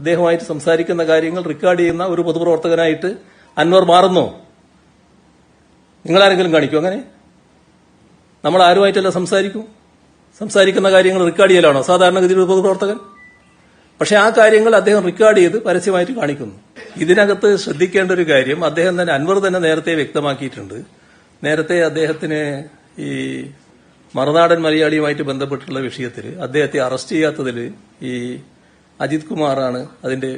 ഇദ്ദേഹവുമായിട്ട് സംസാരിക്കുന്ന കാര്യങ്ങൾ റെക്കോർഡ് ചെയ്യുന്ന ഒരു പൊതുപ്രവർത്തകനായിട്ട് അൻവർ മാറുന്നു? നിങ്ങളാരെങ്കിലും കാണിക്കൂ അങ്ങനെ? നമ്മൾ ആരുമായിട്ടല്ല സംസാരിക്കുന്ന കാര്യങ്ങൾ റെക്കോർഡ് ചെയ്യലാണോ സാധാരണഗതിയിൽ ഒരു പൊതുപ്രവർത്തകൻ? പക്ഷെ ആ കാര്യങ്ങൾ അദ്ദേഹം റെക്കോർഡ് ചെയ്ത് പരസ്യമായിട്ട് കാണിക്കുന്നു. ഇതിനകത്ത് ശ്രദ്ധിക്കേണ്ട ഒരു കാര്യം, അദ്ദേഹം തന്നെ, അൻവർ തന്നെ നേരത്തെ വ്യക്തമാക്കിയിട്ടുണ്ട്. നേരത്തെ അദ്ദേഹത്തിന് ഈ മറുനാടൻ മലയാളിയുമായിട്ട് ബന്ധപ്പെട്ടുള്ള വിഷയത്തിൽ അദ്ദേഹത്തെ അറസ്റ്റ് ചെയ്യാത്തതിൽ ഈ അജിത് കുമാറാണ് അതിന്റെ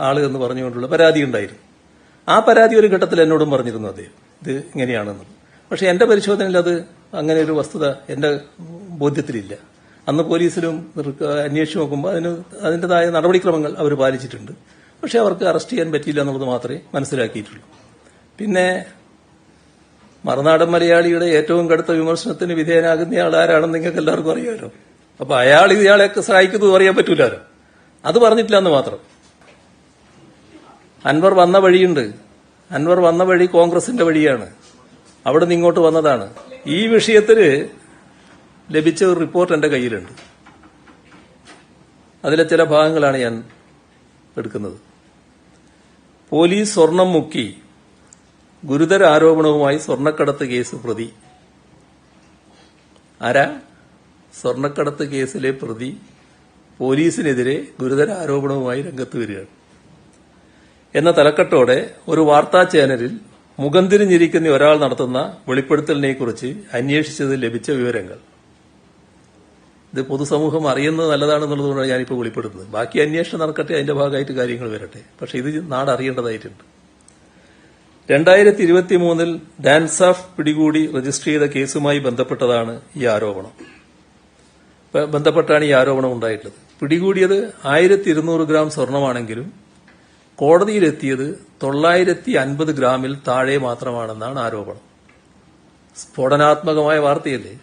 ആള് എന്ന് പറഞ്ഞുകൊണ്ടുള്ള പരാതി ഉണ്ടായിരുന്നു. ആ പരാതി ഒരു ഘട്ടത്തിൽ എന്നോടും പറഞ്ഞിരുന്നു അദ്ദേഹം, ഇത് ഇങ്ങനെയാണെന്ന്. പക്ഷെ എന്റെ പരിശോധനയിൽ അത് അങ്ങനെ ഒരു വസ്തുത എന്റെ ബോധ്യത്തിലില്ല. അന്ന് പോലീസിലും അന്വേഷിച്ച് നോക്കുമ്പോൾ അതിന്റേതായ നടപടിക്രമങ്ങൾ അവർ പാലിച്ചിട്ടുണ്ട്. പക്ഷെ അവർക്ക് അറസ്റ്റ് ചെയ്യാൻ പറ്റിയില്ല എന്നുള്ളത് മാത്രമേ മനസ്സിലാക്കിയിട്ടുള്ളൂ. പിന്നെ മറുനാടൻ മലയാളിയുടെ ഏറ്റവും കടുത്ത വിമർശനത്തിന് വിധേയനാകുന്ന ആരാണെന്ന് നിങ്ങൾക്ക് എല്ലാവർക്കും അറിയാമല്ലോ. അപ്പൊ ഇയാളെ സഹായിക്കുന്നത് അറിയാൻ പറ്റൂലോ. അത് പറഞ്ഞിട്ടില്ല എന്ന് മാത്രം. അൻവർ വന്ന വഴിയുണ്ട്. അൻവർ വന്ന വഴി കോൺഗ്രസിന്റെ വഴിയാണ്. അവിടെ നിന്ന് ഇങ്ങോട്ട് വന്നതാണ്. ഈ വിഷയത്തിൽ ലഭിച്ച ഒരു റിപ്പോർട്ട് എന്റെ കയ്യിലുണ്ട്. അതിലെ ചില ഭാഗങ്ങളാണ് ഞാൻ എടുക്കുന്നത്. പോലീസ് സ്വർണം മുക്കി, ഗുരുതര ആരോപണവുമായി സ്വർണ്ണക്കടത്ത് കേസ് പ്രതി. ആരാ? സ്വർണ്ണക്കടത്ത് കേസിലെ പ്രതി പോലീസിനെതിരെ ഗുരുതര ആരോപണവുമായി രംഗത്ത് വരികയാണ് എന്ന തലക്കെട്ടോടെ ഒരു വാർത്താ ചാനലിൽ മുഖം തിരിഞ്ഞിരിക്കുന്ന ഒരാൾ നടത്തുന്ന വെളിപ്പെടുത്തലിനെക്കുറിച്ച് അന്വേഷിച്ചതിൽ ലഭിച്ച വിവരങ്ങൾ. ഇത് പൊതുസമൂഹം അറിയുന്നത് നല്ലതാണെന്നുള്ളതുകൊണ്ടാണ് ഞാനിപ്പോൾ വെളിപ്പെടുത്തുന്നത്. ബാക്കി അന്വേഷണം നടക്കട്ടെ, അതിന്റെ ഭാഗമായിട്ട് കാര്യങ്ങൾ വരട്ടെ. പക്ഷെ ഇത് നാട് അറിയേണ്ടതായിട്ടുണ്ട്. 2023 ഡാൻസാഫ് പിടികൂടി രജിസ്റ്റർ ചെയ്ത കേസുമായി ബന്ധപ്പെട്ടാണ് ഈ ആരോപണം ഉണ്ടായിട്ടുള്ളത്. പിടികൂടിയത് 1200 ഗ്രാം സ്വർണമാണെങ്കിലും കോടതിയിലെത്തിയത് 950 ഗ്രാമിൽ താഴെ മാത്രമാണെന്നാണ് ആരോപണം. സ്ഫോടനാത്മകമായ വാർത്തയല്ലേ?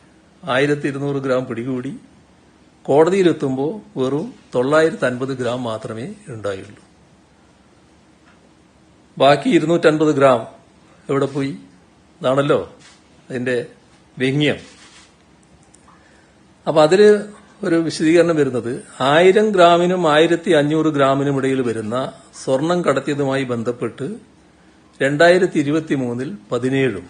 1200 ഗ്രാം പിടികൂടി, കോടതിയിലെത്തുമ്പോൾ വെറും 950 ഗ്രാം മാത്രമേ ഉണ്ടായുള്ളൂ. ബാക്കി 250 ഗ്രാം എവിടെ പോയി? ഇതാണല്ലോ അതിന്റെ വ്യംഗ്യം. അപ്പൊ അതില് ഒരു വിശദീകരണം വരുന്നത് 1000 ഗ്രാമിനും 1500 ഗ്രാമിനും ഇടയിൽ വരുന്ന സ്വർണം കടത്തിയതുമായി ബന്ധപ്പെട്ട് 2023 17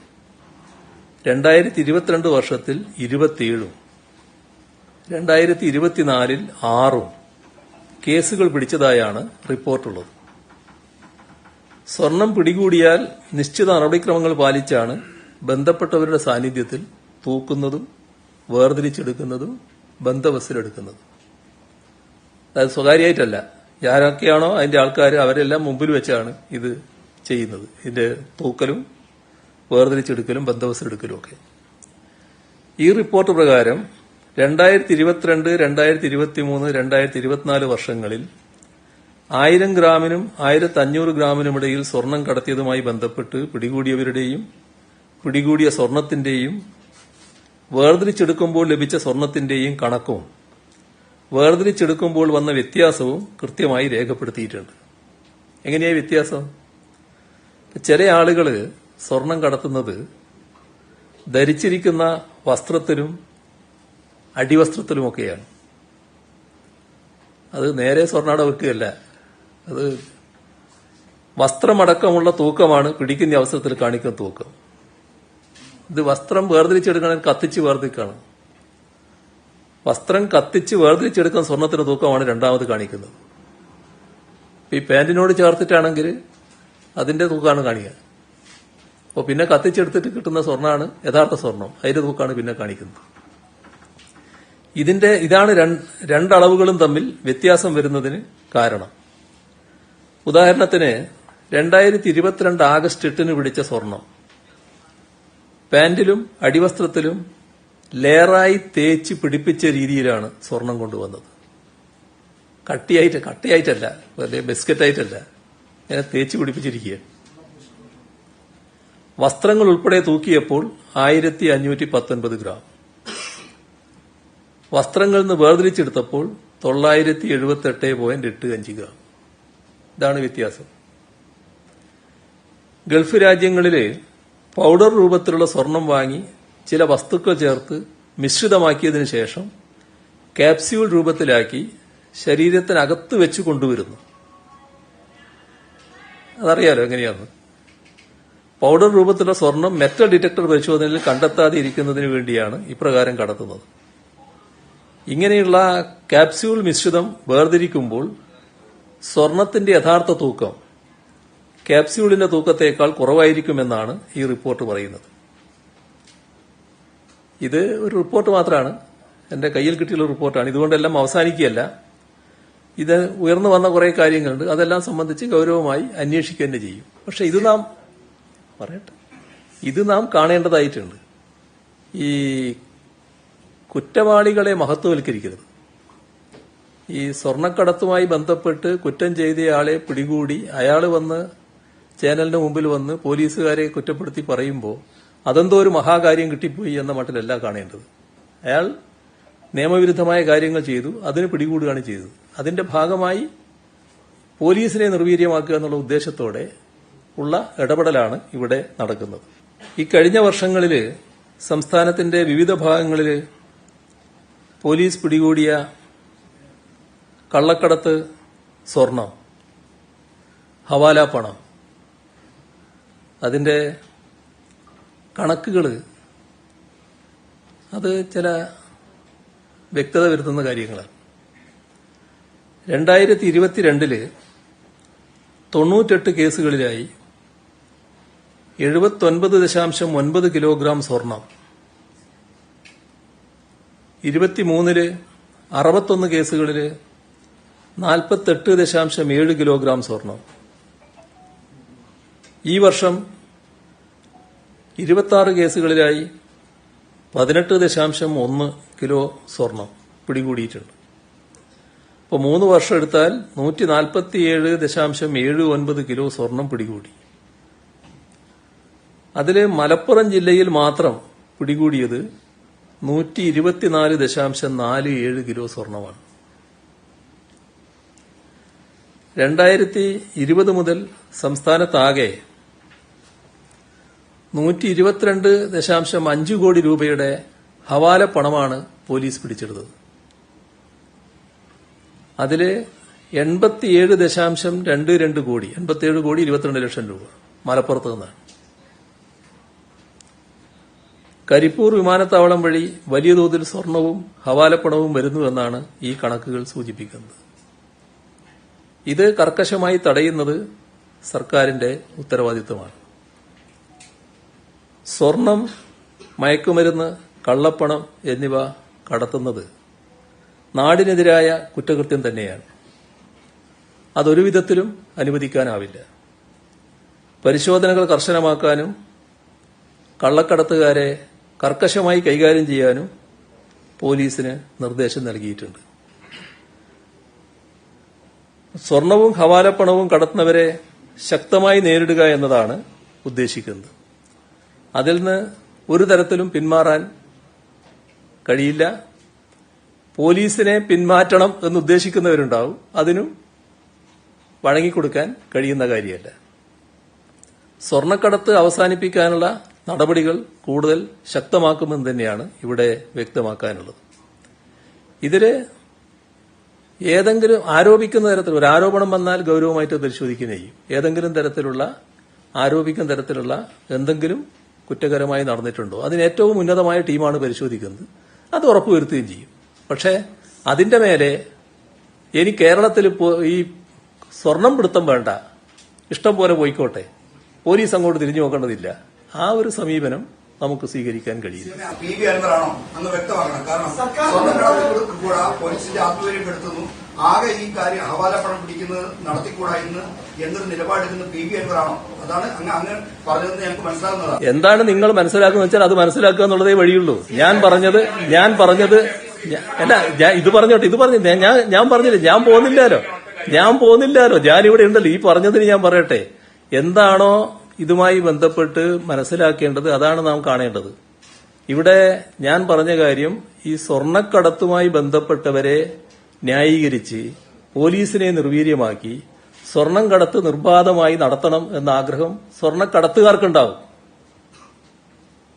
2022 വർഷത്തിൽ 27 2024 6 കേസുകൾ പിടിച്ചതായാണ് റിപ്പോർട്ടുള്ളത്. സ്വർണം പിടികൂടിയാൽ നിശ്ചിത നടപടിക്രമങ്ങൾ പാലിച്ചാണ് ബന്ധപ്പെട്ടവരുടെ സാന്നിധ്യത്തിൽ തൂക്കുന്നതും വേർതിരിച്ചെടുക്കുന്നതും ബന്ദോബസ്തിലെടുക്കുന്നതും. അതായത് സ്വകാര്യമായിട്ടല്ല. ആരൊക്കെയാണോ അതിന്റെ ആൾക്കാർ അവരെല്ലാം മുമ്പിൽ വെച്ചാണ് ഇത് ചെയ്യുന്നത്. ഇതിന്റെ തൂക്കലും വേർതിരിച്ചെടുക്കലും ബന്ദോബസ്തിലെടുക്കലും ഒക്കെ. ഈ റിപ്പോർട്ട് പ്രകാരം 2022, 2023, 2024 വർഷങ്ങളിൽ 1000 ഗ്രാമിനും 1500 ഗ്രാമിനും ഇടയിൽ സ്വർണം കടത്തിയതുമായി ബന്ധപ്പെട്ട് പിടികൂടിയവരുടെയും പിടികൂടിയ സ്വർണത്തിന്റെയും വേർതിരിച്ചെടുക്കുമ്പോൾ ലഭിച്ച സ്വർണത്തിന്റെയും കണക്കും വേർതിരിച്ചെടുക്കുമ്പോൾ വന്ന വ്യത്യാസവും കൃത്യമായി രേഖപ്പെടുത്തിയിട്ടുണ്ട്. എങ്ങനെയാ വ്യത്യാസം? ചില ആളുകൾ സ്വർണം കടത്തുന്നത് ധരിച്ചിരിക്കുന്ന വസ്ത്രത്തിലും അടിവസ്ത്രത്തിലുമൊക്കെയാണ്. അത് നേരെ സ്വർണ്ണാട വെക്കുകയല്ല. അത് വസ്ത്രമടക്കമുള്ള തൂക്കമാണ് പിടിക്കുന്ന അവസരത്തിൽ കാണിക്കുന്ന തൂക്കം. ഇത് വസ്ത്രം വേർതിരിച്ചെടുക്കണമെങ്കിൽ കത്തിച്ച് വേർതിരിക്കണം. വസ്ത്രം കത്തിച്ച് വേർതിരിച്ചെടുക്കുന്ന സ്വർണത്തിന്റെ തൂക്കമാണ് രണ്ടാമത് കാണിക്കുന്നത്. ഈ പാന്റിനോട് ചേർത്തിട്ടാണെങ്കിൽ അതിന്റെ തൂക്കമാണ് കാണിക്കുക. അപ്പോൾ പിന്നെ കത്തിച്ചെടുത്തിട്ട് കിട്ടുന്ന സ്വർണ്ണമാണ് യഥാർത്ഥ സ്വർണം. അതിന്റെ തൂക്കമാണ് പിന്നെ കാണിക്കുന്നത്. ഇതാണ് രണ്ടളവുകളും തമ്മിൽ വ്യത്യാസം വരുന്നതിന് കാരണം. ഉദാഹരണത്തിന് 2022 ആഗസ്റ്റ് 8 പിടിച്ച സ്വർണം പാന്റിലും അടിവസ്ത്രത്തിലും ലെയറായി തേച്ച് പിടിപ്പിച്ച രീതിയിലാണ് സ്വർണം കൊണ്ടുവന്നത്. കട്ടിയായിട്ടല്ല, ബിസ്ക്കറ്റായിട്ടല്ല, ഇങ്ങനെ തേച്ച് പിടിപ്പിച്ചിരിക്കുക. വസ്ത്രങ്ങൾ ഉൾപ്പെടെ തൂക്കിയപ്പോൾ 1519 ഗ്രാം. വസ്ത്രങ്ങളിൽ നിന്ന് വേർതിരിച്ചെടുത്തപ്പോൾ 978.85 ഗ്രാം. ഇതാണ് വ്യത്യാസം. ഗൾഫ് രാജ്യങ്ങളിലെ പൌഡർ രൂപത്തിലുള്ള സ്വർണം വാങ്ങി ചില വസ്തുക്കൾ ചേർത്ത് മിശ്രിതമാക്കിയതിനു ശേഷം ക്യാപ്സ്യൂൾ രൂപത്തിലാക്കി ശരീരത്തിനകത്ത് വെച്ച് കൊണ്ടുവരുന്നു. അതറിയാലോ എങ്ങനെയാണ്. പൗഡർ രൂപത്തിലുള്ള സ്വർണം മെറ്റൽ ഡിറ്റക്ടർ പരിശോധനയിൽ കണ്ടെത്താതെ ഇരിക്കുന്നതിന് വേണ്ടിയാണ് ഇപ്രകാരം കടത്തുന്നത്. ഇങ്ങനെയുള്ള ക്യാപ്സ്യൂൾ മിശ്രിതം വേർതിരിക്കുമ്പോൾ സ്വർണത്തിന്റെ യഥാർത്ഥ തൂക്കം ക്യാപ്സ്യൂളിന്റെ തൂക്കത്തേക്കാൾ കുറവായിരിക്കുമെന്നാണ് ഈ റിപ്പോർട്ട് പറയുന്നത്. ഇത് ഒരു റിപ്പോർട്ട് മാത്രമാണ്, എന്റെ കയ്യിൽ കിട്ടിയുള്ള റിപ്പോർട്ടാണ്. ഇതുകൊണ്ടെല്ലാം അവസാനിക്കുകയല്ല. ഇത് ഉയർന്നു വന്ന കുറെ കാര്യങ്ങളുണ്ട്, അതെല്ലാം സംബന്ധിച്ച് ഗൌരവമായി അന്വേഷിക്കുക തന്നെ ചെയ്യും. പക്ഷെ ഇത് നാം കാണേണ്ടതായിട്ടുണ്ട്. ഈ കുറ്റവാളികളെ മഹത്വവൽക്കരിക്കരുത്. ഈ സ്വർണ്ണക്കടത്തുമായി ബന്ധപ്പെട്ട് കുറ്റം ചെയ്തയാളെ പിടികൂടി അയാൾ വന്ന് ചാനലിന് മുമ്പിൽ വന്ന് പോലീസുകാരെ കുറ്റപ്പെടുത്തി പറയുമ്പോൾ അതെന്തോ ഒരു മഹാകാര്യം കിട്ടിപ്പോയി എന്ന മട്ടിലല്ല കാണേണ്ടത്. അയാൾ നിയമവിരുദ്ധമായ കാര്യങ്ങൾ ചെയ്തു, അതിന് പിടികൂടുകയാണ് ചെയ്തത്. അതിന്റെ ഭാഗമായി പോലീസിനെ നിർവീര്യമാക്കുക എന്നുള്ള ഉദ്ദേശത്തോടെ ഉള്ള ഇടപെടലാണ് ഇവിടെ നടക്കുന്നത്. ഈ കഴിഞ്ഞ വർഷങ്ങളിൽ സംസ്ഥാനത്തിന്റെ വിവിധ ഭാഗങ്ങളിൽ പോലീസ് പിടികൂടിയ കള്ളക്കടത്ത് സ്വർണം, ഹവാല പണം, അതിന്റെ കണക്കുകൾ അത് ചില വ്യക്തത വരുത്തുന്ന കാര്യങ്ങളാണ്. 2022 98 കേസുകളിലായി 79.9 കിലോഗ്രാം സ്വർണം, 23 61 കേസുകളിൽ 48.7 കിലോഗ്രാം സ്വർണം. ഈ വർഷം 26 കേസുകളിലായി 18.1 കിലോ സ്വർണം പിടികൂടിയിട്ടുണ്ട്. ഇപ്പോൾ 3 വർഷം എടുത്താൽ 147.79 കിലോ സ്വർണം പിടികൂടി. അതിൽ മലപ്പുറം ജില്ലയിൽ മാത്രം പിടികൂടിയത് 124.47 കിലോ സ്വർണമാണ്. 2020 മുതൽ സംസ്ഥാനത്താകെ 122.5 കോടി രൂപയുടെ ഹവാല പണമാണ് പോലീസ് പിടിച്ചെടുത്തത്. അതിൽ 87.22 കോടി 87 കോടി 22 ലക്ഷം രൂപ മലപ്പുറത്ത് നിന്നാണ്. കരിപ്പൂർ വിമാനത്താവളം വഴി വലിയ തോതിൽ സ്വർണവും ഹവാലപ്പണവും വരുന്നുവെന്നാണ് ഈ കണക്കുകൾ സൂചിപ്പിക്കുന്നത്. ഇത് കർക്കശമായി തടയുന്നത് സർക്കാരിന്റെ ഉത്തരവാദിത്തമാണ്. സ്വർണം, മയക്കുമരുന്ന്, കള്ളപ്പണം എന്നിവ കടത്തുന്നത് നാടിനെതിരായ കുറ്റകൃത്യം തന്നെയാണ്. അതൊരു വിധത്തിലും അനുവദിക്കാനാവില്ല. പരിശോധനകൾ കർശനമാക്കാനും കള്ളക്കടത്തുകാരെ കർക്കശമായി കൈകാര്യം ചെയ്യാനും പോലീസിന് നിർദ്ദേശം നൽകിയിട്ടുണ്ട്. സ്വർണവും ഹവാലപ്പണവും കടത്തുന്നവരെ ശക്തമായി നേരിടുക എന്നതാണ് ഉദ്ദേശിക്കുന്നത്. അതിൽ നിന്ന് ഒരു തരത്തിലും പിന്മാറാൻ കഴിയില്ല. പോലീസിനെ പിന്മാറ്റണം എന്നുദ്ദേശിക്കുന്നവരുണ്ടാവും, അതിനും വഴങ്ങിക്കൊടുക്കാൻ കഴിയുന്ന കാര്യമല്ല. സ്വർണ്ണക്കടത്ത് അവസാനിപ്പിക്കാനുള്ള നടപടികൾ കൂടുതൽ ശക്തമാക്കുമെന്ന് തന്നെയാണ് ഇവിടെ വ്യക്തമാക്കാനുള്ളത്. ഇതില് ഏതെങ്കിലും ആരോപിക്കുന്ന തരത്തിൽ ഒരു ആരോപണം വന്നാൽ ഗൌരവമായിട്ട് പരിശോധിക്കുകയും ചെയ്യും. ഏതെങ്കിലും തരത്തിലുള്ള ആരോപിക്കുന്ന തരത്തിലുള്ള എന്തെങ്കിലും കുറ്റകരമായി നടന്നിട്ടുണ്ടോ അതിന് ഏറ്റവും ഉന്നതമായ ടീമാണ് പരിശോധിക്കുന്നത്. അത് ഉറപ്പുവരുത്തുകയും ചെയ്യും. പക്ഷേ അതിന്റെ മേലെ ഇനി കേരളത്തിൽ ഈ സ്വർണം പിടുത്തം വേണ്ട, ഇഷ്ടം പോലെ പോയിക്കോട്ടെ, പോലീസ് അങ്ങോട്ട് തിരിഞ്ഞു നോക്കേണ്ടതില്ല, ആ ഒരു സമീപനം നമുക്ക് സ്വീകരിക്കാൻ കഴിയില്ല. PV അൻവറാണോ എന്ന് വ്യക്തമാക്കണം. കാരണം സ്വർണ്ണക്കടത്ത് കൂടാ പോലീസിന്റെ ആത്മവീര്യം കെടുത്തുന്നു, ആകെ ഈ കാര്യം ഹവാലപ്പണം പിടിക്കുന്നത് നടത്തിക്കൂടാ എന്നൊരു നിലപാടെടുക്കുന്ന PV അൻവറാണോ? അതാണ് അങ്ങ് പറഞ്ഞതെന്ന് ഞങ്ങൾക്ക് മനസ്സിലാകുന്നതാണ്. എന്താണ് നിങ്ങൾ മനസ്സിലാക്കുന്നത് വെച്ചാൽ അത് മനസ്സിലാക്കുക എന്നുള്ളതേ വഴിയുള്ളൂ. ഞാൻ പറഞ്ഞത് അല്ല, ഇത് പറഞ്ഞോട്ടെ, ഞാൻ പറഞ്ഞില്ല, ഞാൻ പോകുന്നില്ലാലോ, ഞാനിവിടെ ഉണ്ടല്ലോ. ഈ പറഞ്ഞതിന് ഞാൻ പറയട്ടെ, എന്താണോ ഇതുമായി ബന്ധപ്പെട്ട് മനസ്സിലാക്കേണ്ടത് അതാണ് നാം കാണേണ്ടത്. ഇവിടെ ഞാൻ പറഞ്ഞ കാര്യം, ഈ സ്വർണ്ണക്കടത്തുമായി ബന്ധപ്പെട്ടവരെ ന്യായീകരിച്ച് പോലീസിനെ നിർവീര്യമാക്കി സ്വർണം കടത്ത് നിർബാധമായി നടത്തണം എന്ന ആഗ്രഹം സ്വർണ്ണക്കടത്തുകാർക്കുണ്ടാവും.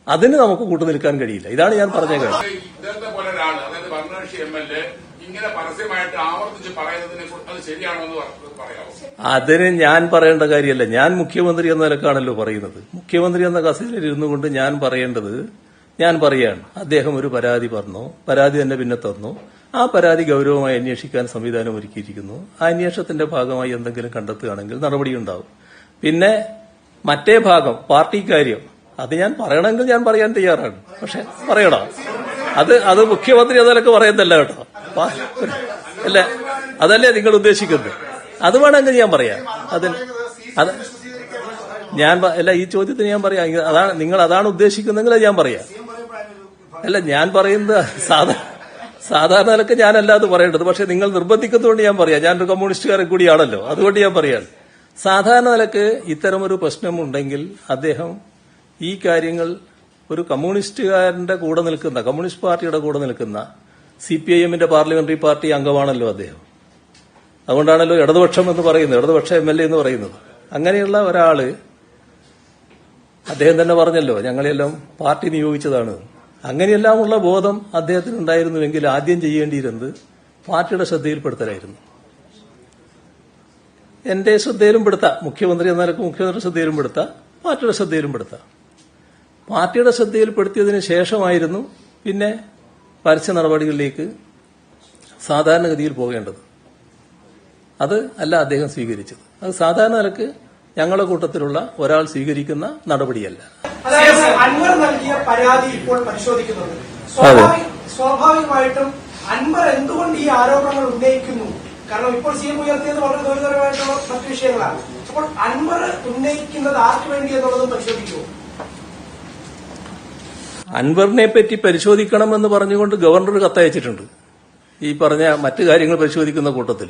അതിന് നമുക്ക് കൂട്ടുനിൽക്കാൻ കഴിയില്ല. ഇതാണ് ഞാൻ പറഞ്ഞ കാര്യം. ഇദ്ദേഹത്തെ പോലെ ഒരാൾ, അതായത് ഭരണകക്ഷി MLA ഇങ്ങനെ ഇങ്ങനെ പരസ്യമായിട്ട് ആവർത്തിച്ച് പറയുന്നതിനെ അത് ശരിയാണോ എന്ന് പറയാമോ? അതിന് ഞാൻ പറയേണ്ട കാര്യമല്ല. ഞാൻ മുഖ്യമന്ത്രി എന്ന നിലക്കാണല്ലോ പറയുന്നത്. മുഖ്യമന്ത്രി എന്ന കസേരയിൽ ഇരുന്നു കൊണ്ട് ഞാൻ പറയേണ്ടത് ഞാൻ പറയാണ്. അദ്ദേഹം ഒരു പരാതി പറഞ്ഞു, പരാതി തന്നെ പിന്നെ തന്നു. ആ പരാതി ഗൌരവമായി അന്വേഷിക്കാൻ സംവിധാനം ഒരുക്കിയിരിക്കുന്നു. ആ അന്വേഷണത്തിന്റെ ഭാഗമായി എന്തെങ്കിലും കണ്ടെത്തുകയാണെങ്കിൽ നടപടിയുണ്ടാവും. പിന്നെ മറ്റേ ഭാഗം പാർട്ടി കാര്യം അത് ഞാൻ പറയണമെങ്കിൽ ഞാൻ പറയാൻ തയ്യാറാണ്. പക്ഷെ പറയണോ? അത് മുഖ്യമന്ത്രി എന്നതൊക്കെ പറയുന്നതല്ല കേട്ടോ. അല്ല, അതല്ലേ നിങ്ങൾ ഉദ്ദേശിക്കുന്നത്? അത് വേണമെങ്കിൽ ഞാൻ പറയാം. അത് ഞാൻ അല്ല, ഈ ചോദ്യത്തിന് ഞാൻ പറയാം. അതാണ് നിങ്ങൾ അതാണ് ഉദ്ദേശിക്കുന്നെങ്കിൽ അത് ഞാൻ പറയാം. അല്ല, ഞാൻ പറയുന്നത് സാധാരണ നിലക്ക് ഞാനല്ലാതെ പറയേണ്ടത്. പക്ഷെ നിങ്ങൾ നിർബന്ധിക്കുന്നതുകൊണ്ട് ഞാൻ പറയാം. ഞാനൊരു കമ്മ്യൂണിസ്റ്റുകാരൻ കൂടിയാണല്ലോ, അതുകൊണ്ട് ഞാൻ പറയാം. സാധാരണ നിലക്ക് ഇത്തരമൊരു പ്രശ്നമുണ്ടെങ്കിൽ അദ്ദേഹം ഈ കാര്യങ്ങൾ ഒരു കമ്മ്യൂണിസ്റ്റുകാരന്റെ കൂടെ നിൽക്കുന്ന, കമ്മ്യൂണിസ്റ്റ് പാർട്ടിയുടെ കൂടെ നിൽക്കുന്ന CPIMന്റെ പാർലമെന്ററി പാർട്ടി അംഗമാണല്ലോ അദ്ദേഹം. അതുകൊണ്ടാണല്ലോ ഇടതുപക്ഷം എന്ന് പറയുന്നത്, ഇടതുപക്ഷ MLA എന്ന് പറയുന്നത്. അങ്ങനെയുള്ള ഒരാള് അദ്ദേഹം തന്നെ പറഞ്ഞല്ലോ ഞങ്ങളെല്ലാം പാർട്ടി നിയോഗിച്ചതാണ്. അങ്ങനെയെല്ലാമുള്ള ബോധം അദ്ദേഹത്തിനുണ്ടായിരുന്നുവെങ്കിൽ ആദ്യം ചെയ്യേണ്ടിയിരുന്നത് പാർട്ടിയുടെ ശ്രദ്ധയിൽപ്പെടുത്തലായിരുന്നു. എന്റെ ശ്രദ്ധയിലും പെടുത്താം, മുഖ്യമന്ത്രി എന്ന നിലക്ക് മുഖ്യമന്ത്രിയുടെ ശ്രദ്ധയിലും പെടുത്താം, പാർട്ടിയുടെ ശ്രദ്ധയിലും പെടുത്താം. പാർട്ടിയുടെ ശ്രദ്ധയിൽപ്പെടുത്തിയതിനു ശേഷമായിരുന്നു പിന്നെ പരസ്യ നടപടികളിലേക്ക് സാധാരണഗതിയിൽ പോകേണ്ടത്. അത് അല്ല അദ്ദേഹം സ്വീകരിച്ചത്. അത് സാധാരണ നിലക്ക് ഞങ്ങളുടെ കൂട്ടത്തിലുള്ള ഒരാൾ സ്വീകരിക്കുന്ന നടപടിയല്ല. അതായത് അൻവർ നൽകിയ പരാതി ഇപ്പോൾ പരിശോധിക്കുന്നത്. സ്വാഭാവികമായിട്ടും അൻവർ എന്തുകൊണ്ട് ഈ ആരോപണങ്ങൾ ഉന്നയിക്കുന്നു? കാരണം ഇപ്പോൾ CM ഉയർത്തിയത് വളരെ ഗൗരവമായിട്ടുള്ള മറ്റു വിഷയങ്ങളാണ്. അപ്പോൾ അൻവർ ഉന്നയിക്കുന്നത് ആർക്ക് വേണ്ടി എന്നുള്ളതും പരിശോധിക്കുമോ? അൻവറിനെ പറ്റി പരിശോധിക്കണമെന്ന് പറഞ്ഞുകൊണ്ട് ഗവർണർ കത്തയച്ചിട്ടുണ്ട്. ഈ പറഞ്ഞ മറ്റു കാര്യങ്ങൾ പരിശോധിക്കുന്ന കൂട്ടത്തിൽ.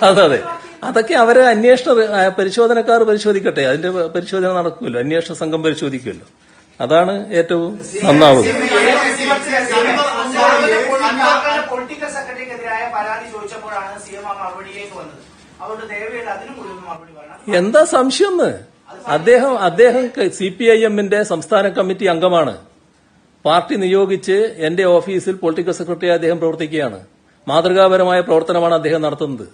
അതെ, അതൊക്കെ അവരെ പരിശോധനക്കാർ പരിശോധിക്കട്ടെ. അതിന്റെ പരിശോധന നടക്കുമല്ലോ, അന്വേഷണ സംഘം പരിശോധിക്കുമല്ലോ. അതാണ് ഏറ്റവും നന്നാവുന്നത്. പൊളിറ്റിക്കൽ സെക്രട്ടറിക്കെതിരായ പരാതി ചോദിച്ചപ്പോഴാണ് CM മറുപടിയിലേക്ക് വന്നത്. അതുകൊണ്ട് ദയവേത് അതിനും കൂടി മറുപടി പറയണം. എന്താ സംശയം? അദ്ദേഹം CPIMന്റെ സംസ്ഥാന കമ്മിറ്റി അംഗമാണ്. പാർട്ടി നിയോഗിച്ച് എന്റെ ഓഫീസിൽ പൊളിറ്റിക്കൽ സെക്രട്ടറി അദ്ദേഹം പ്രവർത്തിക്കുകയാണ്. മാതൃകാപരമായ പ്രവർത്തനമാണ് അദ്ദേഹം നടത്തുന്നത്.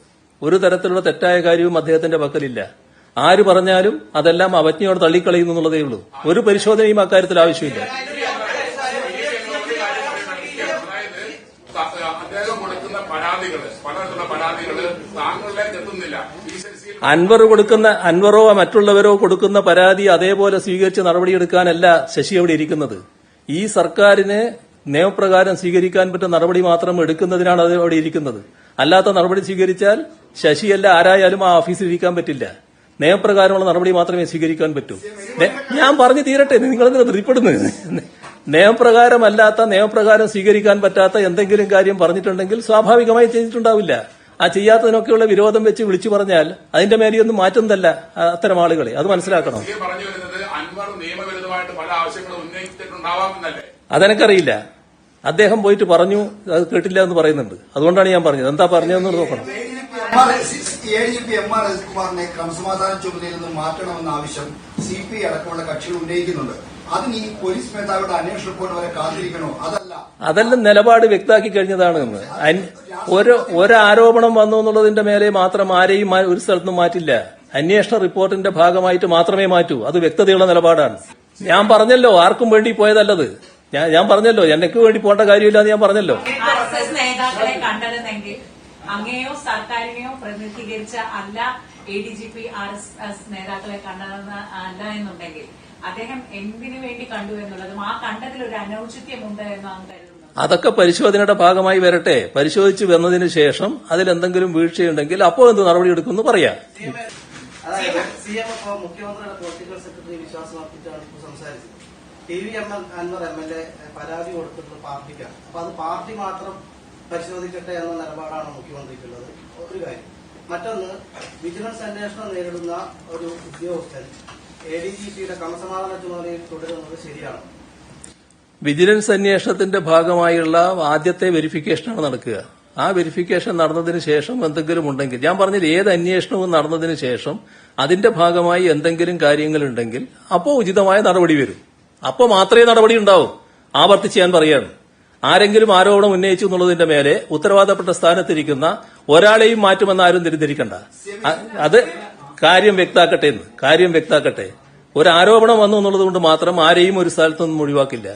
ഒരു തരത്തിലുള്ള തെറ്റായ കാര്യവും അദ്ദേഹത്തിന്റെ പക്കലില്ല. ആര് പറഞ്ഞാലും അതെല്ലാം അവജ്ഞയോട് തള്ളിക്കളയുന്നു എന്നുള്ളതേ ഉള്ളൂ. ഒരു പരിശോധനയും അക്കാര്യത്തിൽ ആവശ്യമില്ല. അദ്ദേഹം കൊടുക്കുന്ന പരാതികള് താങ്കളിലേക്ക് എത്തുന്നില്ല. അൻവറോ മറ്റുള്ളവരോ കൊടുക്കുന്ന പരാതി അതേപോലെ സ്വീകരിച്ച് നടപടിയെടുക്കാനല്ല ശശി അവിടെ ഇരിക്കുന്നത്. ഈ സർക്കാരിന് നിയമപ്രകാരം സ്വീകരിക്കാൻ പറ്റുന്ന നടപടി മാത്രം എടുക്കുന്നതിനാണ് അത് അവിടെ ഇരിക്കുന്നത്. അല്ലാത്ത നടപടി സ്വീകരിച്ചാൽ ശശിയല്ല ആരായാലും ആ ഓഫീസിൽ ഇരിക്കാൻ പറ്റില്ല. നിയമപ്രകാരമുള്ള നടപടി മാത്രമേ സ്വീകരിക്കാൻ പറ്റൂ. ഞാൻ പറഞ്ഞു തീരട്ടെ, നിങ്ങളെന്തിനാ ധൃതിപ്പെടുന്നത്? നിയമപ്രകാരമല്ലാത്ത, നിയമപ്രകാരം സ്വീകരിക്കാൻ പറ്റാത്ത എന്തെങ്കിലും കാര്യം പറഞ്ഞിട്ടുണ്ടെങ്കിൽ സ്വാഭാവികമായി ചെയ്തിട്ടുണ്ടാവില്ല. ആ ചെയ്യാത്തതിനൊക്കെയുള്ള വിരോധം വെച്ച് വിളിച്ചു പറഞ്ഞാൽ അതിന്റെ മേലെയൊന്നും മാറ്റുന്നതല്ല അത്തരം ആളുകളെ. അത് മനസ്സിലാക്കണം. അതെനിക്കറിയില്ല. അദ്ദേഹം പോയിട്ട് പറഞ്ഞു, അത് കേട്ടില്ല എന്ന് പറയുന്നുണ്ട്. അതുകൊണ്ടാണ് ഞാൻ പറഞ്ഞത്. എന്താ പറഞ്ഞതെന്ന് നോക്കണം. ADGP MR അജിത്കുമാറിനെ ക്രമസമാധാന ചുമതലയിൽ നിന്ന് മാറ്റണമെന്ന ആവശ്യം CPI അടക്കമുള്ള കക്ഷികൾ ഉന്നയിക്കുന്നുണ്ട്. അതിന് ഈ പോലീസ് മേധാവിയുടെ അന്വേഷണ റിപ്പോർട്ട് വരെ കാത്തിരിക്കണോ? അതെല്ലാം നിലപാട് വ്യക്തമാക്കി കഴിഞ്ഞതാണ്. ഒരാരോപണം വന്നു എന്നുള്ളതിന്റെ മേലെ മാത്രം ആരെയും ഒരു സ്ഥലത്തും മാറ്റില്ല. അന്വേഷണ റിപ്പോർട്ടിന്റെ ഭാഗമായിട്ട് മാത്രമേ മാറ്റൂ. അത് വ്യക്തതയുള്ള നിലപാടാണ്. ഞാൻ പറഞ്ഞല്ലോ, ആർക്കും വേണ്ടി പോയതല്ലത്. ഞാൻ പറഞ്ഞല്ലോ, എനിക്ക് വേണ്ടി പോകേണ്ട കാര്യമില്ല എന്ന് ഞാൻ പറഞ്ഞല്ലോ. നേതാക്കളെ കണ്ടതെങ്കിൽ അങ്ങനെയോ സർക്കാരിനെയോ പ്രതിനിധീകരിച്ച അല്ല ADGP RSS നേതാക്കളെ കണ്ടതെന്ന് അല്ല എന്നുണ്ടെങ്കിൽ അദ്ദേഹം എന്തിനു വേണ്ടി കണ്ടു എന്നുള്ളതും ആ കണ്ടതിൽ ഒരു അനൌചിത്യമുണ്ട് എന്നാണ് കരുതുന്നത്. അതൊക്കെ പരിശോധനയുടെ ഭാഗമായി വരട്ടെ. പരിശോധിച്ച് വന്നതിന് ശേഷം അതിലെന്തെങ്കിലും വീഴ്ചയുണ്ടെങ്കിൽ അപ്പോൾ എന്ത് നടപടിയെടുക്കുമെന്ന് പറയാം. അതായത് CM മുഖ്യമന്ത്രിയുടെ പൊളിറ്റിക്കൽ സെക്രട്ടറി വിശ്വാസം അർപ്പിച്ചാണ് ഇപ്പോൾ സംസാരിച്ചത്. TV അൻവർ MLA പരാതി കൊടുത്തിട്ടുള്ള പാർട്ടിക്കാണ്. അപ്പൊ അത് പാർട്ടി മാത്രം പരിശോധിക്കട്ടെ എന്ന നിലപാടാണ് മുഖ്യമന്ത്രിക്കുള്ളത്. ഒരു കാര്യം. മറ്റൊന്ന്, വിജിലൻസ് അന്വേഷണം നേരിടുന്ന ഒരു ഉദ്യോഗസ്ഥൻ ADGPയുടെ ക്രമസമാധാന ചുമതലയിൽ തുടരുന്നത് ശരിയാണ്? വിജിലൻസ് അന്വേഷണത്തിന്റെ ഭാഗമായുള്ള ആദ്യത്തെ വെരിഫിക്കേഷനാണ് നടക്കുക. ആ വെരിഫിക്കേഷൻ നടന്നതിന് ശേഷം എന്തെങ്കിലും ഉണ്ടെങ്കിൽ, ഞാൻ പറഞ്ഞില്ല, ഏത് അന്വേഷണവും നടന്നതിന് ശേഷം അതിന്റെ ഭാഗമായി എന്തെങ്കിലും കാര്യങ്ങളുണ്ടെങ്കിൽ അപ്പോൾ ഉചിതമായ നടപടി വരും. അപ്പോൾ മാത്രമേ നടപടി ഉണ്ടാവൂ. ആവർത്തിച്ച് ഞാൻ പറയാണ്, ആരെങ്കിലും ആരോപണം ഉന്നയിച്ചു എന്നുള്ളതിന്റെ മേലെ ഉത്തരവാദപ്പെട്ട സ്ഥാനത്തിരിക്കുന്ന ഒരാളെയും മാറ്റുമെന്ന് ആരും തെറ്റിദ്ധരിക്കണ്ട. അത് കാര്യം വ്യക്താക്കട്ടെ. ഒരു ആരോപണം വന്നു എന്നുള്ളത് കൊണ്ട് മാത്രം ആരെയും ഒരു സ്ഥലത്തു നിന്നും ഒഴിവാക്കില്ല.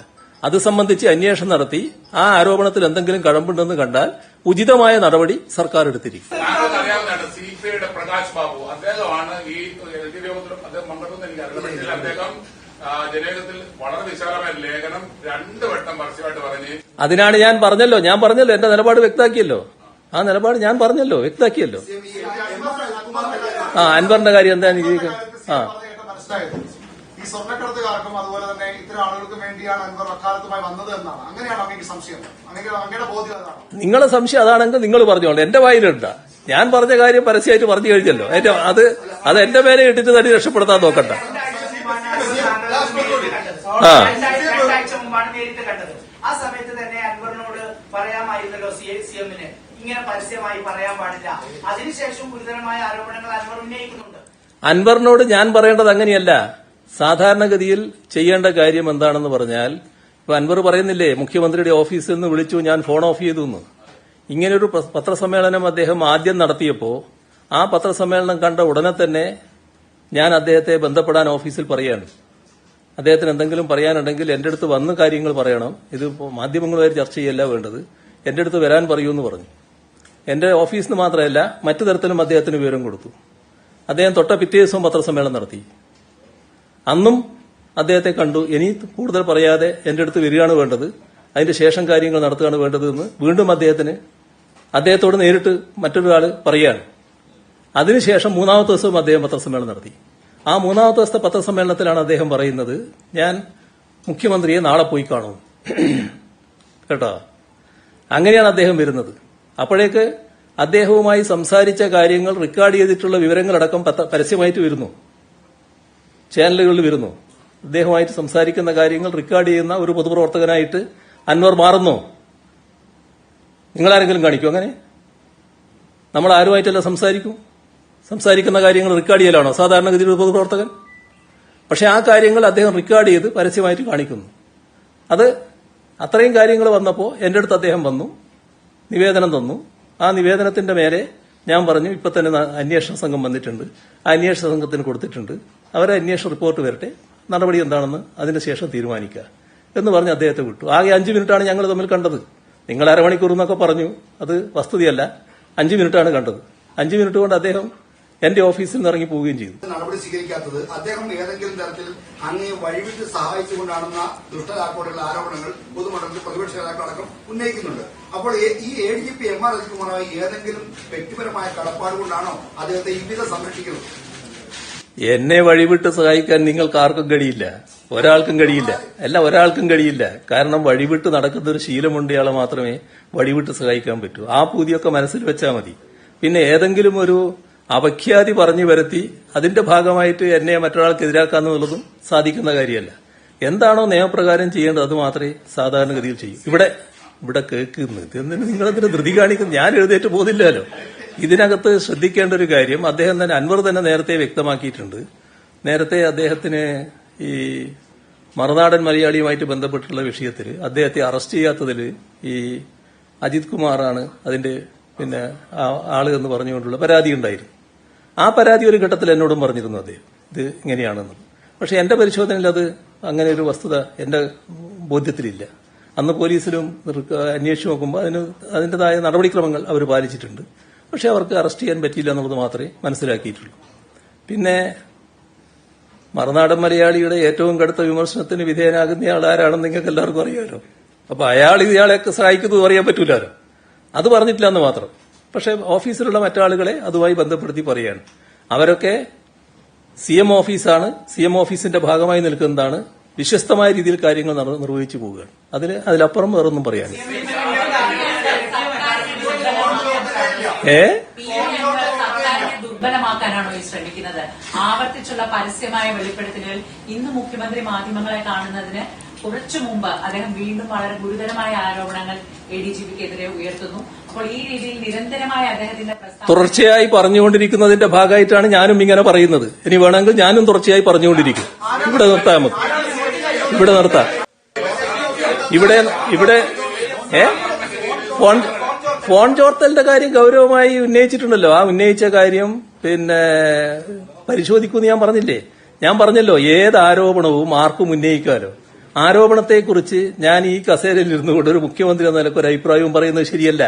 അത് സംബന്ധിച്ച് അന്വേഷണം നടത്തി ആ ആരോപണത്തിൽ എന്തെങ്കിലും കഴമ്പുണ്ടെന്ന് കണ്ടാൽ ഉചിതമായ നടപടി സർക്കാർ എടുത്തിരിക്കും. അറിയാവുന്നതാണ് സിപിഐയുടെ പ്രകാശ് ബാബു, അദ്ദേഹമാണ് ഈ അദ്ദേഹം മണ്ഡലത്തിൽ എനിക്കറിയില്ല. അദ്ദേഹം ജനകത്തിൽ വളരെ വിശാലമായ ലേഖനം 2 വട്ടം പരസ്യമായിട്ട് പറഞ്ഞ് അതിനാണ് ഞാൻ പറഞ്ഞല്ലോ എന്റെ നിലപാട് വ്യക്താക്കിയല്ലോ. ആ നിലപാട് ഞാൻ പറഞ്ഞല്ലോ, വ്യക്താക്കിയല്ലോ. അൻവറിന്റെ കാര്യം എന്താ മനസ്സിലായത് ഈ സ്വർണ്ണക്കടത്തുകാർക്കും അതുപോലെ തന്നെ ഇത്തരം ആളുകൾക്കും വേണ്ടിയാണ് അൻവർ അക്കാലത്തുമായി വന്നത് എന്നാണ്. അങ്ങനെയാണ് അങ്ങേക്ക് സംശയം? അങ്ങയുടെ ബോധ്യം അതാണ്? നിങ്ങളെ സംശയം അതാണെങ്കിൽ നിങ്ങൾ പറഞ്ഞോളൂ, എന്റെ വായിലുണ്ട. ഞാൻ പറഞ്ഞ കാര്യം പരസ്യമായിട്ട് പറഞ്ഞു കഴിഞ്ഞല്ലോ. അത് എന്റെ മേലെ ഇട്ടിട്ട് തന്നെ രക്ഷപ്പെടുത്താൻ നോക്കണ്ട. രണ്ടാഴ്ച മുമ്പാണ് നേരിട്ട് കണ്ടത്. ആ സമയത്ത് തന്നെ അൻവറിനോട് പറയാമായിരുന്നല്ലോ സിഎമ്മിന് ഇങ്ങനെ പരസ്യമായി പറയാൻ പാടില്ല. അതിനുശേഷം ഗുരുതരമായ ആരോപണങ്ങൾ അൻവർ ഉന്നയിക്കുന്നുണ്ട്. അൻവറിനോട് ഞാൻ പറയേണ്ടത് അങ്ങനെയല്ല. സാധാരണഗതിയിൽ ചെയ്യേണ്ട കാര്യം എന്താണെന്ന് പറഞ്ഞാൽ, ഇപ്പൊ അൻവർ പറയുന്നില്ലേ മുഖ്യമന്ത്രിയുടെ ഓഫീസിൽ നിന്ന് വിളിച്ചു, ഞാൻ ഫോൺ ഓഫ് ചെയ്തു എന്ന്. ഇങ്ങനൊരു പത്രസമ്മേളനം അദ്ദേഹം ആദ്യം നടത്തിയപ്പോൾ ആ പത്രസമ്മേളനം കണ്ട ഉടനെ തന്നെ ഞാൻ അദ്ദേഹത്തെ ബന്ധപ്പെടാൻ ഓഫീസിൽ പറയാണ്. അദ്ദേഹത്തിന് എന്തെങ്കിലും പറയാനുണ്ടെങ്കിൽ എന്റെ അടുത്ത് വന്ന് കാര്യങ്ങൾ പറയണം. ഇത് മാധ്യമങ്ങളുമായി ചർച്ച ചെയ്യല്ല വേണ്ടത്, എന്റെ അടുത്ത് വരാൻ പറയൂ എന്ന് പറഞ്ഞു. എന്റെ ഓഫീസിൽ നിന്ന് മാത്രമല്ല മറ്റു തരത്തിലും അദ്ദേഹത്തിന് വിവരം കൊടുത്തു. അദ്ദേഹം തൊട്ട പിറ്റേ ദിവസവും പത്രസമ്മേളനം നടത്തി. അന്നും അദ്ദേഹത്തെ കണ്ടു. ഇനി കൂടുതൽ പറയാതെ എന്റെ അടുത്ത് വരികയാണ് വേണ്ടത്, അതിന്റെ ശേഷം കാര്യങ്ങൾ നടത്തുകയാണ് വേണ്ടത് എന്ന് വീണ്ടും അദ്ദേഹത്തോട് നേരിട്ട് മറ്റൊരാൾ പറയുകയാണ്. അതിനുശേഷം 3ാമത്തെ ദിവസവും അദ്ദേഹം പത്രസമ്മേളനം നടത്തി. ആ 3ാമത്തെ ദിവസത്തെ പത്രസമ്മേളനത്തിലാണ് അദ്ദേഹം പറയുന്നത്, ഞാൻ മുഖ്യമന്ത്രിയെ നാളെ പോയി കാണും കേട്ടോ. അങ്ങനെയാണ് അദ്ദേഹം വരുന്നത്. അപ്പോഴേക്ക് അദ്ദേഹവുമായി സംസാരിച്ച കാര്യങ്ങൾ റെക്കോർഡ് ചെയ്തിട്ടുള്ള വിവരങ്ങളടക്കം പരസ്യമായിട്ട് വരുന്നു, ചാനലുകളിൽ വരുന്നു. അദ്ദേഹവുമായിട്ട് സംസാരിക്കുന്ന കാര്യങ്ങൾ റെക്കോർഡ് ചെയ്യുന്ന ഒരു പൊതുപ്രവർത്തകനായിട്ട് അൻവർ മാറുന്നു. നിങ്ങളാരെങ്കിലും കാണിക്കൂ അങ്ങനെ? നമ്മൾ ആരുമായിട്ടല്ല സംസാരിക്കുന്ന കാര്യങ്ങൾ റെക്കോർഡ് ചെയ്യലാണോ സാധാരണഗതിയിൽ ഒരു പൊതുപ്രവർത്തകൻ? പക്ഷെ ആ കാര്യങ്ങൾ അദ്ദേഹം റെക്കോർഡ് ചെയ്ത് പരസ്യമായിട്ട് കാണിക്കുന്നു. അത് അത്രയും കാര്യങ്ങൾ വന്നപ്പോൾ എന്റെ അടുത്ത് അദ്ദേഹം വന്നു, നിവേദനം തന്നു. ആ നിവേദനത്തിന്റെ മേലെ ഞാൻ പറഞ്ഞു, ഇപ്പൊ തന്നെ അന്വേഷണ സംഘം വന്നിട്ടുണ്ട്, ആ അന്വേഷണ സംഘത്തിന് കൊടുത്തിട്ടുണ്ട്, അവരെ അന്വേഷണ റിപ്പോർട്ട് വരട്ടെ, നടപടി എന്താണെന്ന് അതിനുശേഷം തീരുമാനിക്കുക എന്ന് പറഞ്ഞ് അദ്ദേഹത്തെ വിട്ടു. ആകെ 5 മിനിറ്റാണ് ഞങ്ങൾ തമ്മിൽ കണ്ടത്. നിങ്ങൾ അരമണിക്കൂർ എന്നൊക്കെ പറഞ്ഞു, അത് വസ്തുതയല്ല. 5 മിനിറ്റാണ് കണ്ടത്. 5 മിനിറ്റ് കൊണ്ട് അദ്ദേഹം എന്റെ ഓഫീസിൽ നിന്ന് ഇറങ്ങി പോവുകയും ചെയ്തു. നടപടി സ്വീകരിക്കാത്തത് അദ്ദേഹം ഏതെങ്കിലും തരത്തിൽ അങ്ങേ വഴിവിട്ട് സഹായിച്ചുകൊണ്ടാണെന്ന ദുഷ്ടലാക്കോടെയുള്ള ആരോപണങ്ങൾ പൊതുമണ്ഡലത്തിൽ പ്രതിപക്ഷ നേതാക്കളടക്കം ഉന്നയിക്കുന്നുണ്ട്. അപ്പോൾ ഈ ADGP MR അജിത്കുമാറുമായി ഏതെങ്കിലും വ്യക്തിപരമായ കടപ്പാട് കൊണ്ടാണോ അദ്ദേഹത്തെ ഇവിധം സംരക്ഷിക്കുന്നത്? എന്നെ വഴിവിട്ട് സഹായിക്കാൻ നിങ്ങൾക്ക് ആർക്കും കഴിയില്ല, ഒരാൾക്കും കഴിയില്ല. കാരണം വഴിവിട്ട് നടക്കുന്ന ഒരു ശീലമുണ്ടയാളെ മാത്രമേ വഴിവിട്ട് സഹായിക്കാൻ പറ്റൂ. ആ പൂതിയൊക്കെ മനസ്സിൽ വെച്ചാൽ മതി. പിന്നെ ഏതെങ്കിലും ഒരു അപഖ്യാതി പറഞ്ഞു വരുത്തി അതിന്റെ ഭാഗമായിട്ട് എന്നെ മറ്റൊരാൾക്ക് എതിരാക്കാന്നുള്ളതും സാധിക്കുന്ന കാര്യമല്ല. എന്താണോ നിയമപ്രകാരം ചെയ്യേണ്ടത് അത് മാത്രമേ സാധാരണഗതിയിൽ ചെയ്യൂ. ഇവിടെ കേൾക്കുന്നത് എന്തിനു നിങ്ങളെന്തിനു ധൃതി കാണിക്കുന്നു? ഞാൻ എഴുന്നേറ്റ് പോകുന്നില്ലല്ലോ. ഇതിനകത്ത് ശ്രദ്ധിക്കേണ്ട ഒരു കാര്യം, അദ്ദേഹം തന്നെ അൻവർ തന്നെ നേരത്തെ വ്യക്തമാക്കിയിട്ടുണ്ട്. നേരത്തെ അദ്ദേഹത്തിന് ഈ മറുനാടൻ മലയാളിയുമായിട്ട് ബന്ധപ്പെട്ടുള്ള വിഷയത്തിൽ അദ്ദേഹത്തെ അറസ്റ്റ് ചെയ്യാത്തതിൽ ഈ അജിത് കുമാറാണ് അതിന്റെ ആള് എന്ന് പറഞ്ഞുകൊണ്ടുള്ള പരാതി ഉണ്ടായിരുന്നു. ആ പരാതി ഒരു ഘട്ടത്തിൽ എന്നോടും പറഞ്ഞിരുന്നു അദ്ദേഹം, ഇത് ഇങ്ങനെയാണെന്ന്. പക്ഷെ എന്റെ പരിശോധനയിൽ അത് അങ്ങനെ ഒരു വസ്തുത എന്റെ ബോധ്യത്തിലില്ല. അന്ന് പോലീസിലും അന്വേഷിച്ചു നോക്കുമ്പോൾ അതിന്റേതായ നടപടിക്രമങ്ങൾ അവർ പാലിച്ചിട്ടുണ്ട്. പക്ഷെ അവർക്ക് അറസ്റ്റ് ചെയ്യാൻ പറ്റിയില്ല എന്നുള്ളത് മാത്രമേ മനസ്സിലാക്കിയിട്ടുള്ളൂ. പിന്നെ മറുനാടൻ മലയാളിയുടെ ഏറ്റവും കടുത്ത വിമർശനത്തിന് വിധേയനാകുന്നയാൾ ആരാണെന്ന് നിങ്ങൾക്ക് എല്ലാവർക്കും അറിയാമല്ലോ. അപ്പൊ ഇയാളെയൊക്കെ സഹായിക്കുന്നത് അറിയാൻ പറ്റൂലോ. അത് പറഞ്ഞിട്ടില്ല എന്ന് മാത്രം. പക്ഷെ ഓഫീസിലുള്ള മറ്റാളുകളെ അതുമായി ബന്ധപ്പെടുത്തി പറയാണ്. അവരൊക്കെ CM ഓഫീസാണ്, CM ഓഫീസിന്റെ ഭാഗമായി നിൽക്കുന്നതാണ്, വിശ്വസ്തമായ രീതിയിൽ കാര്യങ്ങൾ നിർവഹിച്ചു പോവുകയാണ്. അതിലപ്പുറം വേറൊന്നും പറയാൻ ദുർബലമാക്കാനാണോ ഈ ശ്രമിക്കുന്നത്? ആവർത്തിച്ചുള്ള പരസ്യമായ വെളിപ്പെടുത്തലുകൾ ഇന്ന് മുഖ്യമന്ത്രി മാധ്യമങ്ങളെ കാണുന്നതിന് കുറച്ചു മുമ്പ് അദ്ദേഹം വീണ്ടും വളരെ ഗുരുതരമായ ആരോപണങ്ങൾ ADGPക്കെതിരെ ഉയർത്തുന്നു. അപ്പോൾ ഈ രീതിയിൽ നിരന്തരമായ അദ്ദേഹത്തിന്റെ തുടർച്ചയായി പറഞ്ഞുകൊണ്ടിരിക്കുന്നതിന്റെ ഭാഗമായിട്ടാണ് ഞാനും ഇങ്ങനെ പറയുന്നത്. ഇനി വേണമെങ്കിൽ ഞാനും തുടർച്ചയായി പറഞ്ഞുകൊണ്ടിരിക്കും. ഇവിടെ നിർത്താം. ഫോൺ ചോർത്തലിന്റെ കാര്യം ഗൗരവമായി ഉന്നയിച്ചിട്ടുണ്ടല്ലോ. ആ ഉന്നയിച്ച കാര്യം പിന്നെ പരിശോധിക്കുമെന്ന് ഞാൻ പറഞ്ഞില്ലേ? ഞാൻ പറഞ്ഞല്ലോ, ഏത് ആരോപണവും ആർക്കും ഉന്നയിക്കാമല്ലോ. ആരോപണത്തെക്കുറിച്ച് ഞാൻ ഈ കസേരയിൽ ഇരുന്നുകൊണ്ട് ഒരു മുഖ്യമന്ത്രി എന്ന നിലയ്ക്ക് ഒരു അഭിപ്രായവും പറയുന്നത് ശരിയല്ല.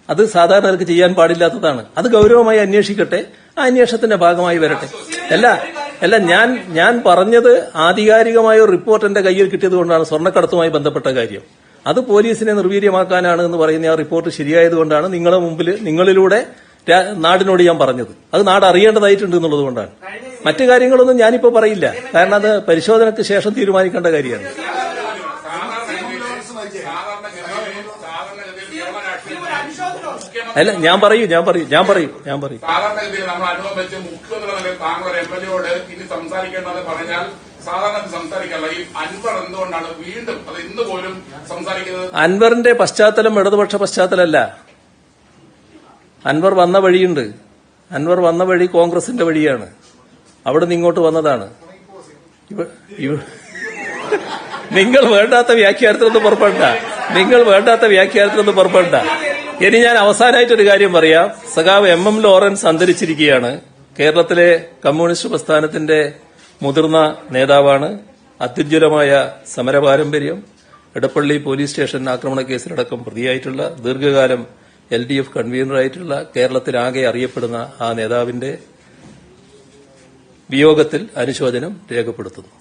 അത് സാധാരണ നിലക്ക് ചെയ്യാൻ പാടില്ലാത്തതാണ്. അത് ഗൗരവമായി അന്വേഷിക്കട്ടെ, ആ അന്വേഷണത്തിന്റെ ഭാഗമായി വരട്ടെ. അല്ല ഞാൻ പറഞ്ഞത് ആധികാരികമായ ഒരു റിപ്പോർട്ട് എന്റെ കയ്യിൽ കിട്ടിയത് കൊണ്ടാണ് സ്വർണ്ണക്കടത്തുമായി ബന്ധപ്പെട്ട കാര്യം. അത് പോലീസിനെ നിർവീര്യമാക്കാനാണ് എന്ന് പറയുന്ന ആ റിപ്പോർട്ട് ശരിയായതുകൊണ്ടാണ് നിങ്ങളുടെ മുമ്പിൽ നിങ്ങളിലൂടെ നാടിനോട് ഞാൻ പറഞ്ഞത്. അത് നാട് അറിയേണ്ടതായിട്ടുണ്ട് എന്നുള്ളത് കൊണ്ടാണ്. മറ്റു കാര്യങ്ങളൊന്നും ഞാനിപ്പോ പറയില്ല, കാരണം അത് പരിശോധനയ്ക്ക് ശേഷം തീരുമാനിക്കേണ്ട കാര്യമാണ്. അല്ല ഞാൻ പറയും. സാധാരണഗതിയിൽ നമ്മൾ അനുഭവം വെച്ച് മുഖ്യമന്ത്രി താങ്കൾ എംഎൽഎയോട് ഇനി സംസാരിക്കേണ്ടത് പറഞ്ഞാൽ സാധാരണ സംസാരിക്കാനുള്ള ഈ അൻവർ എന്തുകൊണ്ടാണ് വീണ്ടും അത് ഇന്ന് പോലും സംസാരിക്കുന്നത്? അൻവറിന്റെ പശ്ചാത്തലം ഇടതുപക്ഷ പശ്ചാത്തലമല്ല. അൻവർ വന്ന വഴിയുണ്ട്. അൻവർ വന്ന വഴി കോൺഗ്രസിന്റെ വഴിയാണ്. അവിടെ നിന്ന് ഇങ്ങോട്ട് വന്നതാണ്. നിങ്ങൾ വേണ്ടാത്ത വ്യാഖ്യാനത്തിലൊന്നും പുറപ്പെടണ്ട. ഇനി ഞാൻ അവസാനമായിട്ടൊരു കാര്യം പറയാം. സഖാവ് എം ലോറൻസ് അന്തരിച്ചിരിക്കുകയാണ്. കേരളത്തിലെ കമ്മ്യൂണിസ്റ്റ് പ്രസ്ഥാനത്തിന്റെ മുതിർന്ന നേതാവാണ്. അത്യുജ്വലമായ സമരപാരമ്പര്യം. എടപ്പള്ളി പോലീസ് സ്റ്റേഷൻ ആക്രമണ കേസിലടക്കം പ്രതിയായിട്ടുള്ള, ദീർഘകാലം LDF കൺവീനറായിട്ടുള്ള, കേരളത്തിലാകെ അറിയപ്പെടുന്ന ആ നേതാവിന്റെ വിയോഗത്തിൽ അനുശോചനം രേഖപ്പെടുത്തുന്നു.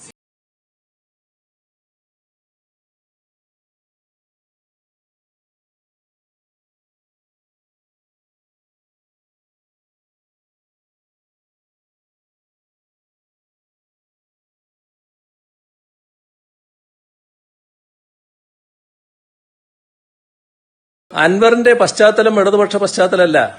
അൻവറിന്റെ പശ്ചാത്തലം ഇടതുപക്ഷ പശ്ചാത്തലമല്ല.